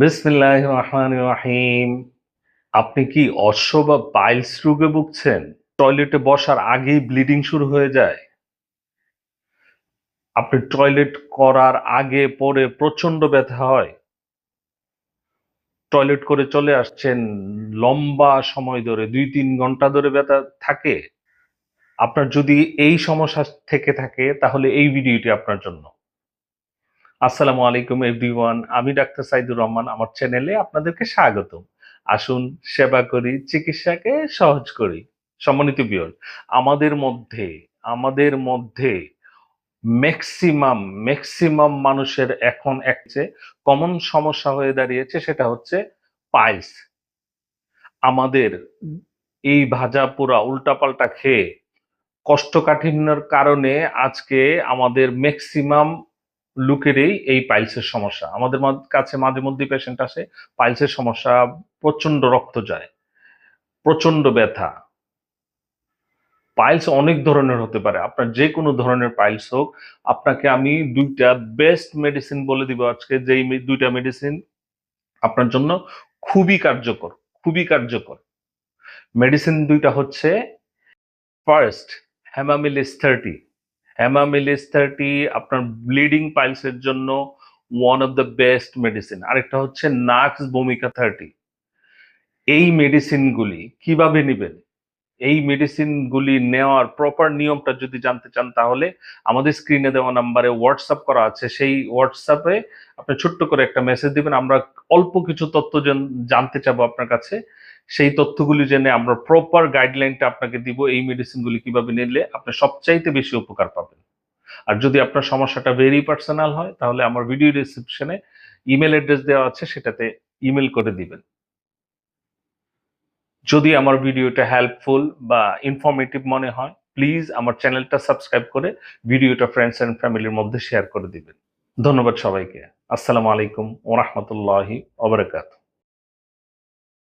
বিসমিল্লাহির রহমানির রহিম। আপনি কি অর্শ বা পাইলস রোগে ভুগছেন? টয়লেটে বসার আগেই ব্লিডিং শুরু হয়ে যায়? আপনি টয়লেট করার আগে পরে প্রচন্ড ব্যথা হয়? টয়লেট করে চলে আসছেন, লম্বা সময় ধরে ২-৩ ঘন্টা ধরে ব্যথা থাকে? আপনার যদি এই সমস্যা থেকে থাকে তাহলে এই ভিডিওটি আপনার জন্য। আসসালামু আলাইকুম এভরিওয়ান। আমি ডাক্তার সাইদুর রহমান। আমার চ্যানেলে আপনাদেরকে স্বাগতম। আসুন সেবা করি, চিকিৎসাকে সহজ করি। সম্মানিত ভিউয়ার, আমাদের মধ্যে আমাদের মধ্যে ম্যাক্সিমাম মানুষের এখন যে কমন সমস্যা হয়ে দাঁড়িয়েছে সেটা হচ্ছে পাইলস। আমাদের এই ভাজা পোড়া উল্টাপাল্টা খেয়ে কোষ্ঠকাঠিন্যের কারণে আজকে আমাদের ম্যাক্সিমাম লোকেরই এই পাইলসের সমস্যা। আমাদের কাছে মাঝে মধ্যেই পেশেন্ট আসে, পাইলসের সমস্যা, প্রচন্ড রক্ত যায়, প্রচন্ড ব্যথা। পাইলস অনেক ধরনের হতে পারে। আপনার যে কোনো ধরনের পাইলস হোক, আপনাকে আমি ২ টা বেস্ট মেডিসিন বলে দিব আজকে, যেই ২ টা মেডিসিন আপনার জন্য খুবই কার্যকর, খুবই কার্যকর। মেডিসিন ২ টা হচ্ছে, ফার্স্ট হেমামিলিস 30। হেমামিলিস 30 আপনার ব্লিডিং পাইলসের জন্য one of the best medicine. আরেকটা হচ্ছে নাক্স ভূমিকা 30। এই মেডিসিনগুলি কিভাবে নিবেন, এই মেডিসিনগুলি নেওয়ার প্রপার নিয়মটা যদি জানতে চান তাহলে আমাদের স্ক্রিনে দেওয়া নাম্বারে হোয়াটসঅ্যাপ করা আছে, সেই হোয়াটসঅ্যাপে আপনি ছোট্ট করে একটা মেসেজ দিবেন। আমরা অল্প কিছু তথ্য জানতে চাবো আপনার কাছে। সেই তথ্যগুলি জেনে আমরা প্রপার গাইডলাইনটা আপনাকে দিব, এই মেডিসিনগুলি কিভাবে নিলে আপনি সবচাইতে বেশি উপকার পাবেন। আর যদি আপনার সমস্যাটা ভেরি পার্সোনাল হয় তাহলে আমার ভিডিও ডেসক্রিপশনে ইমেল অ্যাড্রেস দেওয়া আছে, সেটাতে ইমেল করে দিবেন। যদি আমার ভিডিওটা হেল্পফুল বা ইনফরমেটিভ মনে হয়, প্লিজ আমার চ্যানেলটা সাবস্ক্রাইব করে ভিডিওটা ফ্রেন্ডস এন্ড ফ্যামিলির মধ্যে শেয়ার করে দিবেন। ধন্যবাদ সবাইকে। আসসালামু আলাইকুম ওয়া রাহমাতুল্লাহি ওয়া বারাকাতুহু।